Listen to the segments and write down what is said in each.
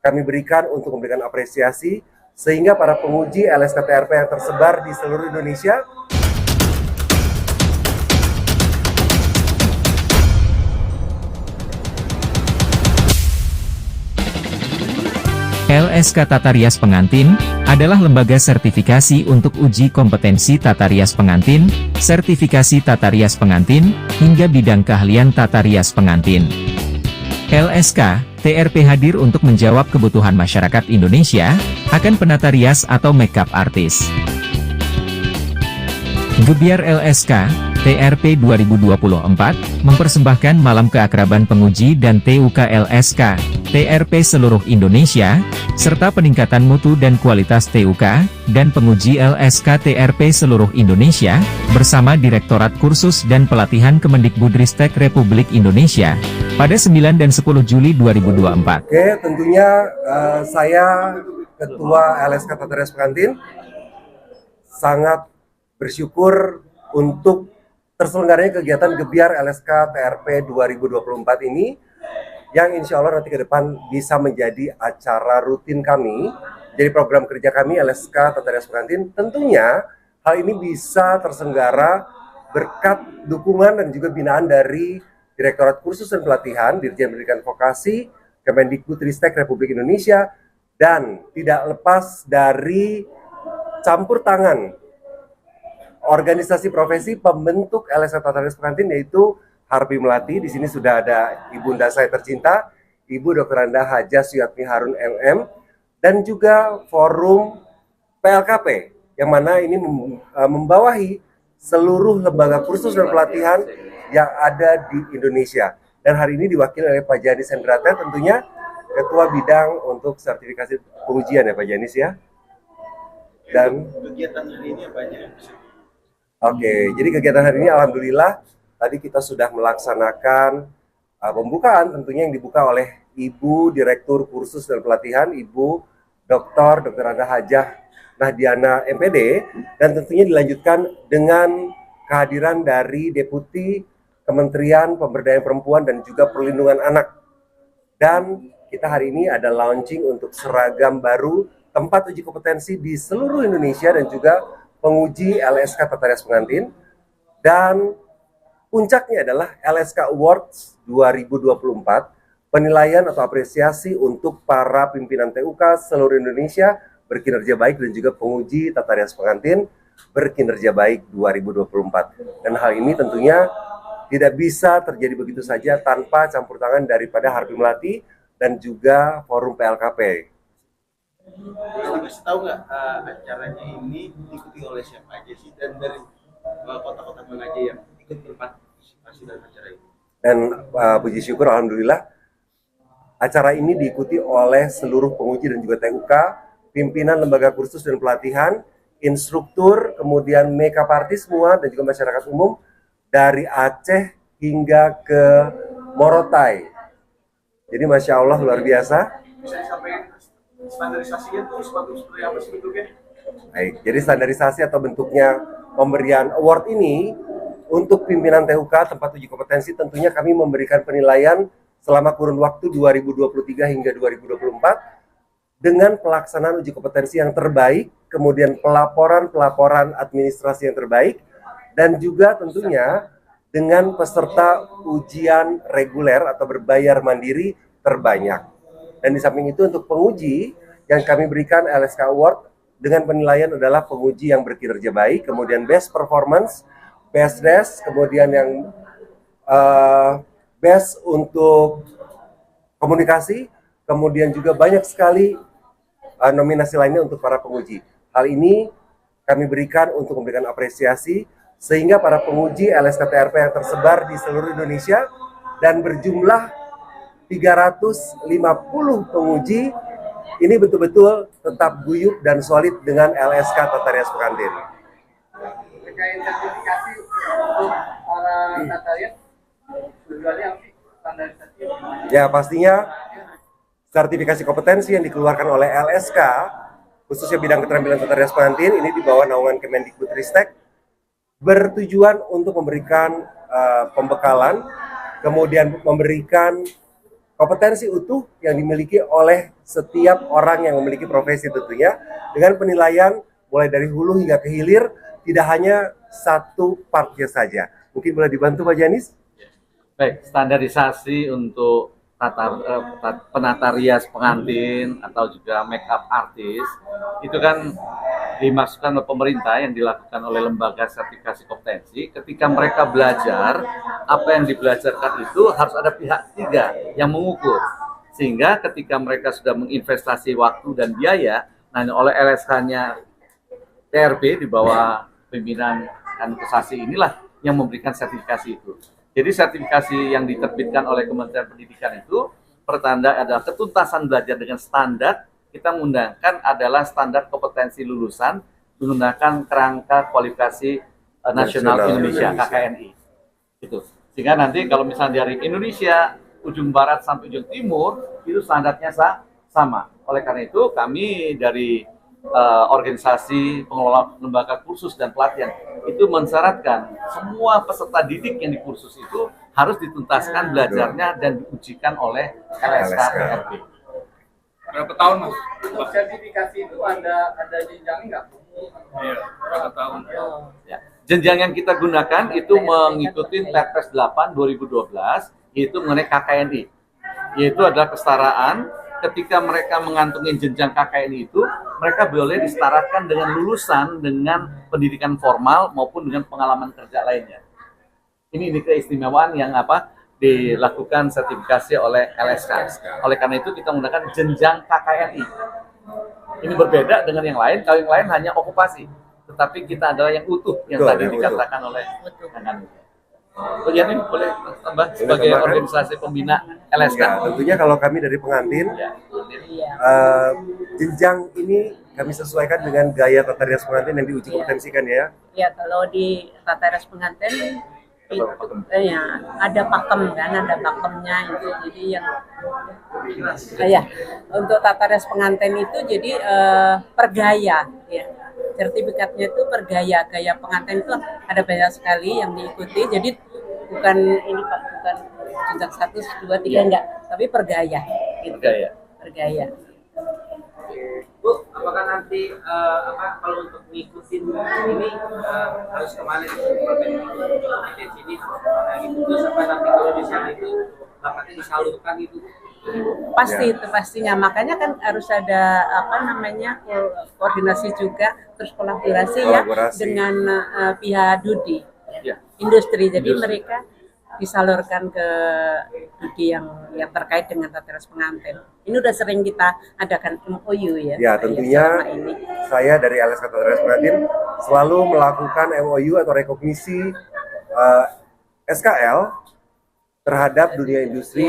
kami berikan untuk memberikan apresiasi sehingga para penguji LSK-TRP yang tersebar di seluruh Indonesia LSK Tata Rias Pengantin adalah lembaga sertifikasi untuk uji kompetensi tata rias pengantin, sertifikasi tata rias pengantin, hingga bidang keahlian tata rias pengantin. LSK TRP hadir untuk menjawab kebutuhan masyarakat Indonesia akan penata rias atau makeup artist. Gebiar LSK TRP 2024 mempersembahkan Malam Keakraban Penguji dan TUK LSK TRP seluruh Indonesia, serta peningkatan mutu dan kualitas TUK dan penguji LSK TRP seluruh Indonesia, bersama Direktorat Kursus dan Pelatihan Kemendikbudristek Republik Indonesia, pada 9 dan 10 Juli 2024. Oke, tentunya saya, Ketua LSK Tata Rias Pengantin, sangat bersyukur untuk terselenggaranya kegiatan Gebiar LSK TRP 2024 ini, yang insya Allah nanti ke depan bisa menjadi acara rutin kami, jadi program kerja kami LSK Tata Rias Pengantin. Tentunya hal ini bisa terselenggara berkat dukungan dan juga binaan dari Direktorat Kursus dan Pelatihan, Dirjen Pendidikan Vokasi, Kemendikbudristek Republik Indonesia, dan tidak lepas dari campur tangan organisasi profesi pembentuk LSK Tata Rias Pengantin, yaitu Harpi Melati. Di sini sudah ada ibunda saya tercinta, Ibu Dr. Anda Hajah Suyatmi Harun LM, dan juga forum PLKP, yang mana ini membawahi seluruh lembaga kursus dan pelatihan yang ada di Indonesia. Dan hari ini diwakili oleh Pak Janis Hendrata, tentunya Ketua Bidang untuk Sertifikasi Pengujian ya Pak Janis ya. Dan kegiatan hari ini banyak. Oke, jadi kegiatan hari ini alhamdulillah tadi kita sudah melaksanakan pembukaan, tentunya yang dibuka oleh Ibu Direktur Kursus dan Pelatihan, Ibu Dr. Anda Hajah Nahdiana MPD, dan tentunya dilanjutkan dengan kehadiran dari Deputi Kementerian Pemberdayaan Perempuan dan juga Perlindungan Anak. Dan kita hari ini ada launching untuk seragam baru tempat uji kompetensi di seluruh Indonesia dan juga penguji LSK Tata Rias Pengantin. Dan puncaknya adalah LSK Awards 2024, penilaian atau apresiasi untuk para pimpinan TUK seluruh Indonesia berkinerja baik dan juga penguji Tata Rias Pengantin berkinerja baik 2024. Dan hal ini tentunya tidak bisa terjadi begitu saja tanpa campur tangan daripada Harpi Melati dan juga forum PLKP. Bisa tahu nggak acaranya ini diikuti oleh siapa aja sih, dan dari kota-kota mana aja yang ikut berpartisipasi dalam acara ini? Dan puji syukur alhamdulillah acara ini diikuti oleh seluruh penguji dan juga TUK, pimpinan lembaga kursus dan pelatihan, instruktur, kemudian makeup artist semua, dan juga masyarakat umum dari Aceh hingga ke Morotai. Jadi Masya Allah luar biasa. Bisa disampaikan standarisasinya tuh seperti apa sih bentuknya? Baik, jadi standarisasi atau bentuknya pemberian award ini untuk pimpinan TUK tempat uji kompetensi, tentunya kami memberikan penilaian selama kurun waktu 2023 hingga 2024 dengan pelaksanaan uji kompetensi yang terbaik, kemudian pelaporan administrasi yang terbaik, dan juga tentunya dengan peserta ujian reguler atau berbayar mandiri terbanyak. Dan di samping itu untuk penguji yang kami berikan LSK Award dengan penilaian adalah penguji yang berkinerja baik, kemudian best performance, best desk, kemudian yang best untuk komunikasi, kemudian juga banyak sekali nominasi lainnya untuk para penguji. Hal ini kami berikan untuk memberikan apresiasi sehingga para penguji LSK TRP yang tersebar di seluruh Indonesia dan berjumlah 350 penguji ini betul-betul tetap guyup dan solid dengan LSK Tata Rias Pengantin. Terkait sertifikasi untuk para tata rias, tujuannya apa sih standarisasi? Ya pastinya sertifikasi kompetensi yang dikeluarkan oleh LSK, khususnya bidang keterampilan tata rias pengantin, ini di bawah naungan Kemendikbudristek, bertujuan untuk memberikan pembekalan, kemudian memberikan kompetensi utuh yang dimiliki oleh setiap orang yang memiliki profesi tentunya, dengan penilaian mulai dari hulu hingga ke hilir, tidak hanya satu partnya saja. Mungkin boleh dibantu Pak Janis? Baik, standarisasi untuk penata rias pengantin atau juga make up artis itu kan dimasukkan oleh pemerintah yang dilakukan oleh lembaga sertifikasi kompetensi. Ketika mereka belajar, apa yang dibelajarkan itu harus ada pihak ketiga yang mengukur. Sehingga ketika mereka sudah menginvestasi waktu dan biaya, nah oleh LSK-nya TRP di bawah pimpinan Anusasi inilah yang memberikan sertifikasi itu. Jadi sertifikasi yang diterbitkan oleh Kementerian Pendidikan itu pertanda adalah ketuntasan belajar dengan standar. Kita menggunakan adalah standar kompetensi lulusan menggunakan kerangka kualifikasi nasional Indonesia KKNI. Gitu. Sehingga nanti kalau misalnya dari Indonesia ujung barat sampai ujung timur itu standarnya sama. Oleh karena itu kami dari organisasi pengelola lembaga kursus dan pelatihan itu mensyaratkan semua peserta didik yang di kursus itu harus dituntaskan belajarnya dan diujikan oleh LSK TRP. Berapa tahun Mas? Untuk sertifikasi itu ada jenjangnya nggak? Iya, berapa tahun? Ya. Jenjang yang kita gunakan itu mengikuti Perpres 8 2012 yaitu mengenai KKNI. Yaitu adalah kesetaraan. Ketika mereka mengantongi jenjang KKNI itu, mereka boleh disetarakan dengan lulusan dengan pendidikan formal maupun dengan pengalaman kerja lainnya. Ini keistimewaan yang dilakukan sertifikasi oleh LSK. Oleh karena itu kita menggunakan jenjang KKNI. Ini berbeda dengan yang lain. Kalau yang lain hanya okupasi, tetapi kita adalah yang utuh yang tadi dikatakan oleh Kang. Yani boleh tambah sebagai organisasi pembina LSK. Ya, tentunya kalau kami dari pengantin, jenjang ini kami sesuaikan dengan gaya tata rias pengantin yang diuji kompetensikan ya. Ya, kalau di tata rias pengantin itu ya ada pakem kan, ada pakemnya itu. Jadi yang ya untuk tata rias pengantin itu jadi pergaya ya. Sertifikatnya itu pergaya, gaya pengantin itu ada banyak sekali yang diikuti. Jadi bukan ini Pak, bukan jenjang 1, 2, 3 enggak, tapi pergaya. Gitu. Pergaya. Bu, apakah nanti kalau untuk ngikutin ini harus kemana di sini? Nah, gitu. Terus apa nanti kalau misalnya itu bakatnya disalurkan itu? Pasti itu pastinya, makanya kan harus ada koordinasi juga, terus kolaborasi ya dengan pihak Dudi industri. Jadi mereka disalurkan ke Dudi yang terkait dengan tata rias pengantin. Ini udah sering kita adakan MOU ya. Ya tentunya saya dari LSK Tata Rias Pengantin selalu melakukan MOU atau rekognisi SKL terhadap dunia industri,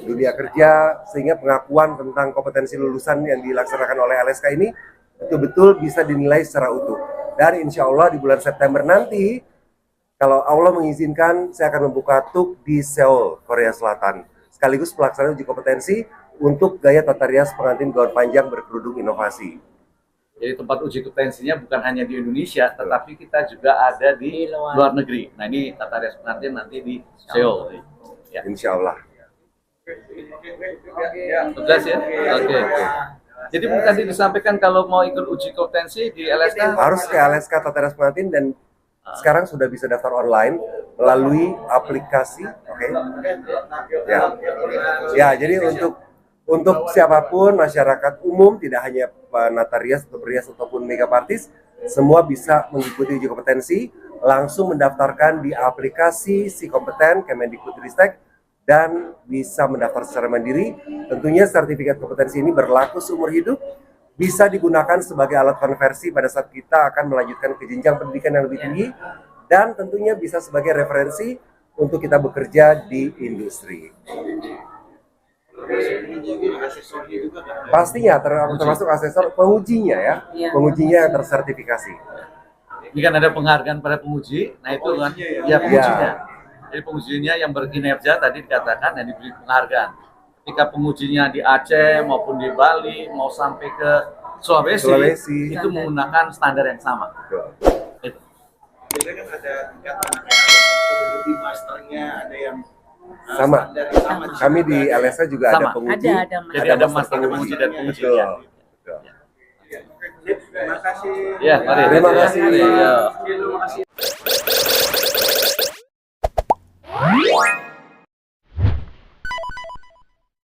dunia kerja, sehingga pengakuan tentang kompetensi lulusan yang dilaksanakan oleh LSK ini betul-betul bisa dinilai secara utuh. Dan insya Allah di bulan September nanti, kalau Allah mengizinkan, saya akan membuka TUK di Seoul, Korea Selatan. Sekaligus pelaksanaan uji kompetensi untuk gaya tata rias pengantin gaun panjang berkerudung inovasi. Jadi tempat uji kompetensinya bukan hanya di Indonesia, tetapi kita juga ada di luar negeri. Nah ini tata rias pengantin nanti di Seoul. Ya. Insya Allah. Tegas ya? Oke. Jadi tadi disampaikan kalau mau ikut uji kompetensi di LSK harus ke LSK Tata Rias Pengantin dan sekarang sudah bisa daftar online melalui aplikasi. Oke. Ya, jadi untuk siapapun masyarakat umum, tidak hanya penata rias atau berias ataupun makeup artist, semua bisa mengikuti uji kompetensi, langsung mendaftarkan di aplikasi Si Kompeten Kemendikbudristek dan bisa mendaftar secara mandiri. Tentunya sertifikat kompetensi ini berlaku seumur hidup, bisa digunakan sebagai alat konversi pada saat kita akan melanjutkan ke jenjang pendidikan yang lebih tinggi, dan tentunya bisa sebagai referensi untuk kita bekerja di industri. Pastinya termasuk asesor pengujinya ya, pengujinya yang tersertifikasi. Ini kan ada penghargaan pada penguji, nah itu kan ya pengujinya. Jadi pengujinya yang berkinerja tadi dikatakan yang diberi penghargaan. Ketika pengujinya di Aceh maupun di Bali mau sampai ke Sulawesi. Itu menggunakan standar yang sama. Biasanya kan ada tingkatan lebih masternya, ada yang Sama. standar yang sama. Kami di LSK juga ada Sama. penguji. Ada, Mas. Jadi ada master penguji dan penguji. Betul. Ya. Betul. Terima kasih. Ya, mari. Terima kasih. Ya. Terima kasih.